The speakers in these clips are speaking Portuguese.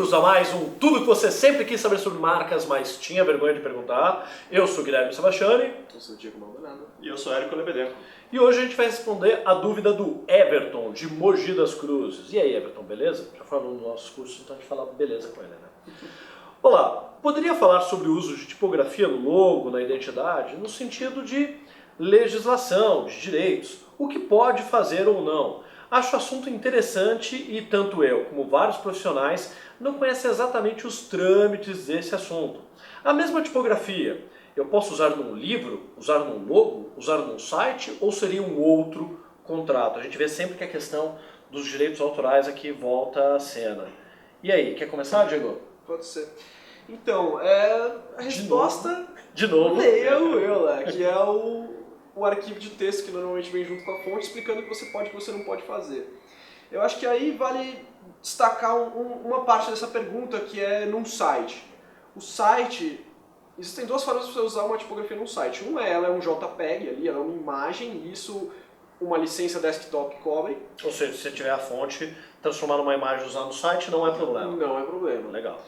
Bem-vindos a mais um Tudo que você sempre quis saber sobre marcas, mas tinha vergonha de perguntar. Eu sou Guilherme Sebastiani. Eu sou o Diego Maldonado. E eu sou Érico Lebedenko. E hoje a gente vai responder a dúvida do Everton, de Mogi das Cruzes. E aí, Everton, beleza? Já falou nos nossos cursos, então a gente fala beleza com ele, né? Olá, poderia falar sobre o uso de tipografia no logo, na identidade, no sentido de legislação, de direitos, o que pode fazer ou não. Acho o assunto interessante e tanto eu como vários profissionais não conhecem exatamente os trâmites desse assunto. A mesma tipografia, eu posso usar num livro, usar num logo, usar num site ou seria um outro contrato? A gente vê sempre que a questão dos direitos autorais aqui volta à cena. E aí, quer começar, Diego? Pode ser. Então, a resposta... De novo. Leia o EULA, que é o arquivo de texto que normalmente vem junto com a fonte, explicando o que você pode e o que você não pode fazer. Eu acho que aí vale destacar uma parte dessa pergunta, que é num site. O site... Existem duas formas de você usar uma tipografia num site. Uma ela é um JPEG ali, ela é uma imagem, e isso uma licença desktop cobre. Ou seja, se você tiver a fonte, transformar numa imagem e usar no site não é problema. Não é problema. Legal.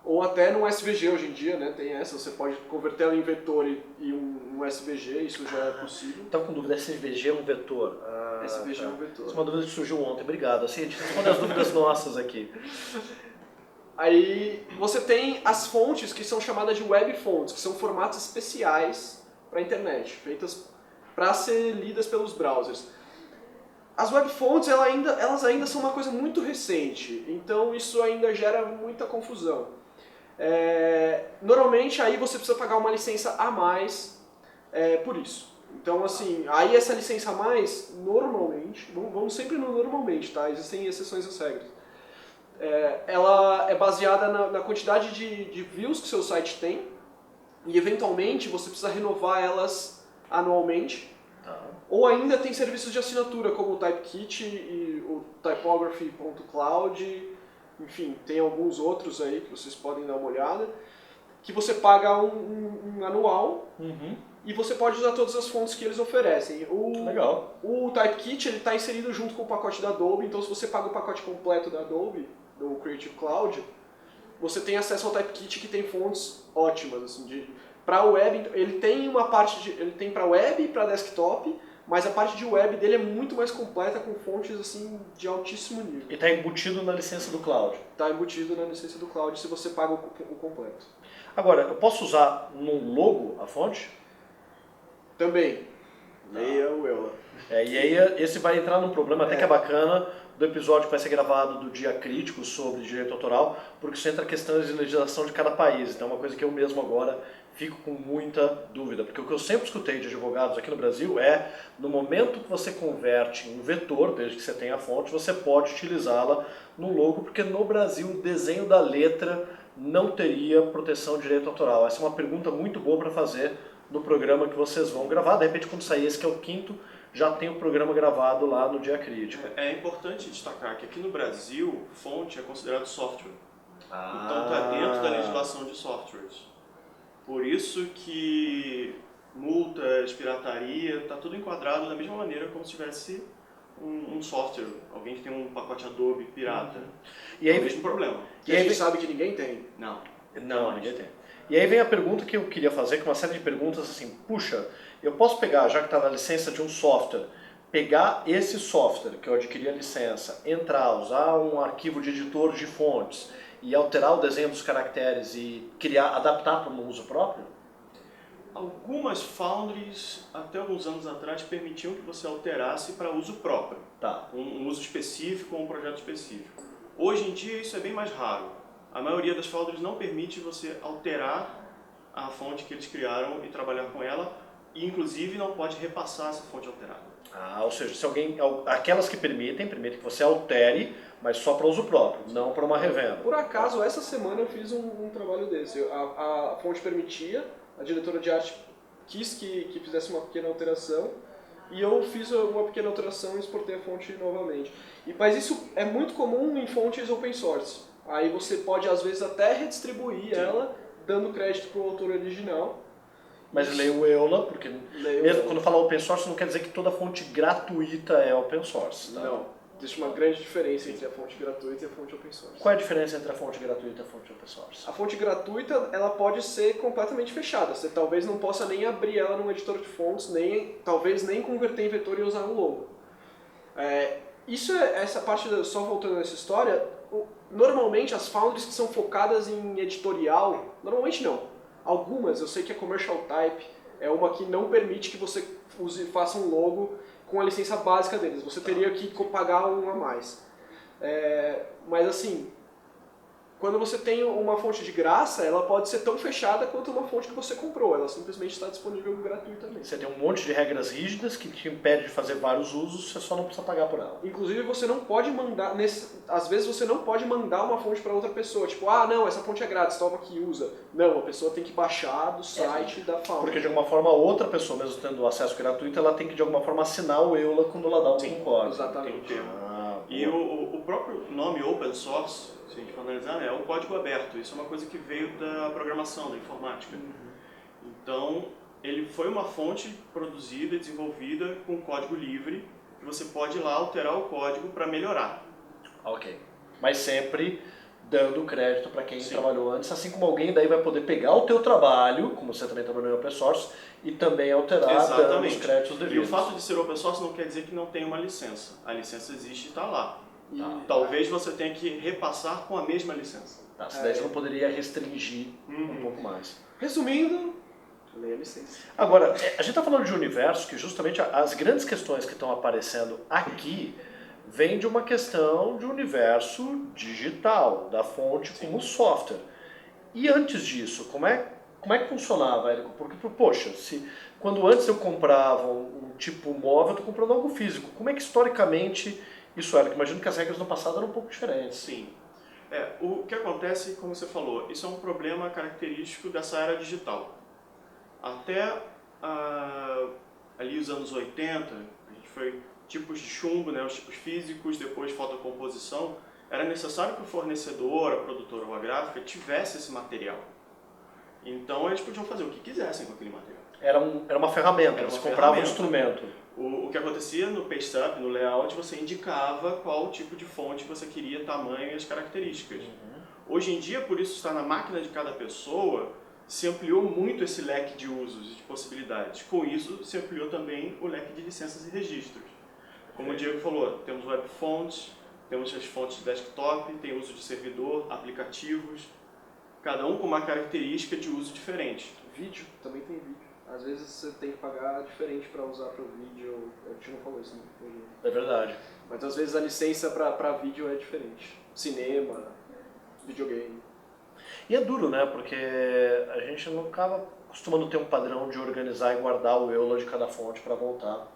Ou até num SVG hoje em dia, né? Tem essa, você pode converter ela em vetor e um SVG, isso já é possível. Então, com dúvida, SVG é um vetor? SVG é um vetor. Essa é uma dúvida que surgiu ontem, obrigado. Assim, a gente responde as dúvidas nossas aqui. Aí você tem as fontes que são chamadas de web fonts, que são formatos especiais para a internet, feitas para ser lidas pelos browsers. As web fonts elas ainda são uma coisa muito recente, então isso ainda gera muita confusão. Normalmente aí você precisa pagar uma licença a mais por isso. Então assim, aí essa licença a mais, normalmente, vamos sempre no normalmente, tá? Existem exceções às regras. Ela é baseada na quantidade de views que seu site tem e eventualmente você precisa renovar elas anualmente. Ou ainda tem serviços de assinatura como o Typekit e o Typography.cloud, enfim, tem alguns outros aí que vocês podem dar uma olhada, que você paga um anual e você pode usar todas as fontes que eles oferecem. Legal. O Typekit está inserido junto com o pacote da Adobe, então se você paga o pacote completo da Adobe, do Creative Cloud, você tem acesso ao Typekit que tem fontes ótimas. Assim, para web, ele tem uma parte ele tem para web e para desktop, mas a parte de web dele é muito mais completa, com fontes assim de altíssimo nível. E está embutido na licença do cloud? Está embutido na licença do cloud se você paga o completo. Agora, eu posso usar num logo a fonte? Também. Leia o EULA. E aí esse vai entrar num problema até que é bacana do episódio que vai ser gravado do Dia Crítico sobre direito autoral, porque isso entra questões de legislação de cada país. Então é uma coisa que eu mesmo agora fico com muita dúvida, porque o que eu sempre escutei de advogados aqui no Brasil é, no momento que você converte em um vetor, desde que você tenha a fonte, você pode utilizá-la no logo, porque no Brasil o desenho da letra não teria proteção de direito autoral. Essa é uma pergunta muito boa para fazer no programa que vocês vão gravar. De repente, quando sair esse, que é o 5º, já tem o programa gravado lá no Dia Crítico. É importante destacar que aqui no Brasil, fonte é considerado software. Então está dentro da legislação de softwares. Por isso que multas, pirataria, está tudo enquadrado da mesma maneira como se tivesse um software, alguém que tem um pacote Adobe pirata. E aí, é o mesmo problema. Que a gente sabe que ninguém tem. Não, ninguém tem. E aí vem a pergunta que eu queria fazer, que é uma série de perguntas assim, puxa, eu posso pegar, já que está na licença de um software, pegar esse software que eu adquiri a licença, entrar, usar um arquivo de editor de fontes e alterar o desenho dos caracteres e adaptar para um uso próprio? Algumas foundries, até alguns anos atrás, permitiam que você alterasse para uso próprio. Tá. Um uso específico ou um projeto específico. Hoje em dia isso é bem mais raro. A maioria das foundries não permite você alterar a fonte que eles criaram e trabalhar com ela, e inclusive não pode repassar essa fonte alterada. Ou seja, se aquelas que permitem que você altere, mas só para uso próprio, não para uma revenda. Por acaso, essa semana eu fiz um trabalho desse. A fonte permitia, a diretora de arte quis que fizesse uma pequena alteração, e eu fiz uma pequena alteração e exportei a fonte novamente. Mas isso é muito comum em fontes open source. Aí você pode, às vezes, até redistribuir ela, dando crédito para o autor original. Mas leia o EULA, porque mesmo quando fala open source não quer dizer que toda fonte gratuita é open source. Tá? Não. Existe uma grande diferença entre a fonte gratuita e a fonte open source. Qual é a diferença entre a fonte gratuita e a fonte open source? A fonte gratuita, ela pode ser completamente fechada. Você talvez não possa nem abrir ela num editor de fontes, talvez nem converter em vetor e usar um logo. Essa parte, só voltando nessa história, normalmente as foundries que são focadas em editorial, normalmente não. Algumas, eu sei que a Commercial Type é uma que não permite que você faça um logo com a licença básica deles. Você teria que pagar um a mais. Mas assim, quando você tem uma fonte de graça, ela pode ser tão fechada quanto uma fonte que você comprou. Ela simplesmente está disponível gratuitamente. Você tem um monte de regras rígidas que te impede de fazer vários usos, você só não precisa pagar por ela. Inclusive, você não pode mandar... Às vezes você não pode mandar uma fonte para outra pessoa. Tipo, não, essa fonte é grátis, toma aqui, usa. Não, a pessoa tem que baixar do site da foundry. Porque de alguma forma outra pessoa, mesmo tendo acesso gratuito, ela tem que de alguma forma assinar o EULA quando ela dá um código. Exatamente. E o próprio nome open source, se a gente for analisar, é o código aberto. Isso é uma coisa que veio da programação, da informática. Então, ele foi uma fonte produzida e desenvolvida com código livre, que você pode ir lá alterar o código para melhorar. Ok. Mas sempre dando crédito para quem trabalhou antes, assim como alguém daí vai poder pegar o teu trabalho, como você também trabalhou em open source, e também alterar dando os créditos devidos. E o fato de ser open source não quer dizer que não tem uma licença. A licença existe e está lá. Talvez você tenha que repassar com a mesma licença. Se daí você não poderia restringir um pouco mais. Resumindo, leia a licença. Agora, a gente está falando de um universo que justamente as grandes questões que estão aparecendo aqui vêm de uma questão de universo digital, da fonte como software. E antes disso, como é que funcionava, Érico? Porque, poxa, quando antes eu comprava um tipo móvel, eu estou comprando algo físico. Como é que historicamente isso era? Imagino que as regras no passado eram um pouco diferentes. Sim. O que acontece, como você falou, isso é um problema característico dessa era digital. Até ali os anos 80, a gente foi tipos de chumbo, né, os tipos físicos, depois fotocomposição, era necessário que o fornecedor, a produtora ou a gráfica tivesse esse material. Então eles podiam fazer o que quisessem com aquele material. Era uma ferramenta, você comprava um instrumento. O que acontecia no paste-up, no layout, você indicava qual tipo de fonte você queria, tamanho e as características. Hoje em dia, por isso estar na máquina de cada pessoa, se ampliou muito esse leque de usos e de possibilidades. Com isso, se ampliou também o leque de licenças e registros. Como o Diego falou, temos web fonts, temos as fontes de desktop, tem uso de servidor, aplicativos, cada um com uma característica de uso diferente. Vídeo, também tem vídeo. Às vezes você tem que pagar diferente para usar para o vídeo, a gente não falou isso, né? É verdade. Mas às vezes a licença para vídeo é diferente. Cinema, videogame. E é duro, né? Porque a gente não acaba costumando ter um padrão de organizar e guardar o EULA de cada fonte para voltar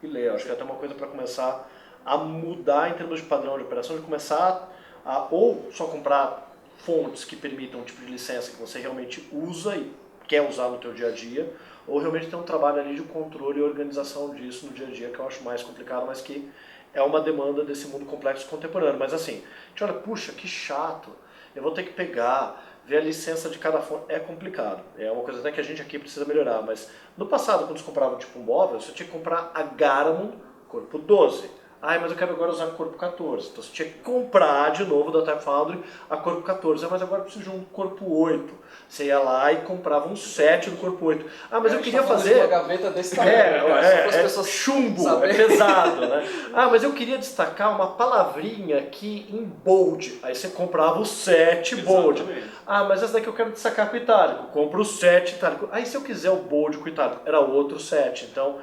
e ler. Acho que é até uma coisa para começar a mudar em termos de padrão de operação, de começar a ou só comprar fontes que permitam um tipo de licença que você realmente usa e quer usar no teu dia a dia, ou realmente ter um trabalho ali de controle e organização disso no dia a dia, que eu acho mais complicado, mas que é uma demanda desse mundo complexo contemporâneo. Mas assim, a gente olha, puxa, que chato, eu vou ter que pegar, ver a licença de cada fonte, é complicado. É uma coisa até que a gente aqui precisa melhorar, mas no passado, quando você comprava tipo um móvel, você tinha que comprar a Garamond corpo 12. Mas eu quero agora usar a corpo 14. Então você tinha que comprar de novo da Type Foundry a corpo 14. Mas agora eu preciso de um corpo 8. Você ia lá e comprava um set do corpo 8. Mas eu queria fazer uma gaveta desse tamanho. É chumbo, é pesado, né? Mas eu queria destacar uma palavrinha aqui em bold. Aí você comprava o set bold. Mas essa daqui eu quero destacar com itálico. Compro o set itálico. Aí se eu quiser o bold com itálico, era outro set. Então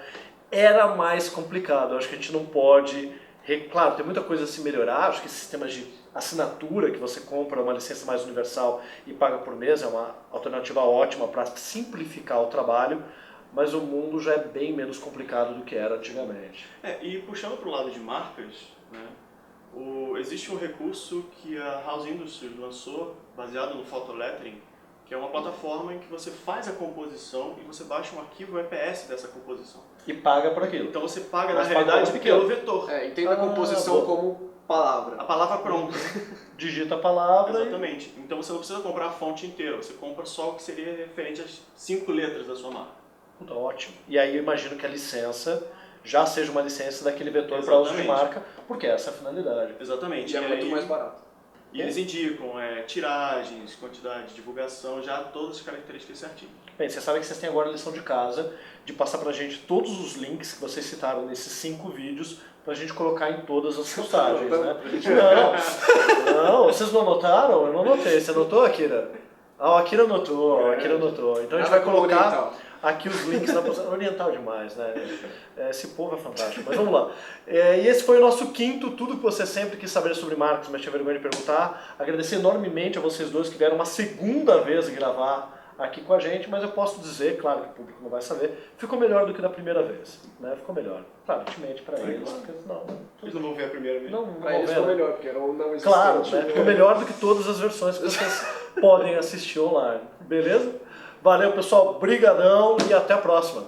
era mais complicado. Eu acho que a gente não pode... Claro, tem muita coisa a se melhorar. Acho que esses sistemas de assinatura que você compra uma licença mais universal e paga por mês é uma alternativa ótima para simplificar o trabalho, mas o mundo já é bem menos complicado do que era antigamente. E puxando para o lado de marcas, né, existe um recurso que a House Industries lançou, baseado no Photolettering, que é uma plataforma em que você faz a composição e você baixa um arquivo EPS dessa composição. E paga por aquilo. Então você paga, na realidade, pelo vetor. Entenda a composição como palavra. A palavra pronta. Digita a palavra. Exatamente. Então você não precisa comprar a fonte inteira, você compra só o que seria referente às 5 letras da sua marca. Ótimo. E aí eu imagino que a licença já seja uma licença daquele vetor para uso de Exatamente. marca, porque essa é a finalidade. Exatamente. E é muito aí- mais barato. E eles indicam tiragens, quantidade de divulgação, já todas as características certinho. Bem, vocês sabem que vocês têm agora a lição de casa de passar pra gente todos os links que vocês citaram nesses 5 vídeos pra gente colocar em todas as postagens, né? Não, vocês não anotaram? Eu não anotei. Você anotou, Akira? Ah, o Akira anotou, o Akira anotou. Então a gente vai colocar aqui os links na postagem. Oriental demais, né? Esse povo é fantástico. Mas vamos lá. E esse foi o nosso quinto Tudo que você sempre quis saber sobre marketing, mas tinha vergonha de perguntar. Agradecer enormemente a vocês dois que vieram uma segunda vez gravar aqui com a gente, mas eu posso dizer, claro que o público não vai saber, ficou melhor do que da primeira vez, né? Ficou melhor. Claro, ultimamente para eles, porque não, Eles não vão ver a primeira vez. não Pra vão eles ver, ficou né? melhor, porque era o não existente. Claro, né? Ficou melhor do que todas as versões que vocês podem assistir online. Beleza? Valeu, pessoal. Brigadão e até a próxima.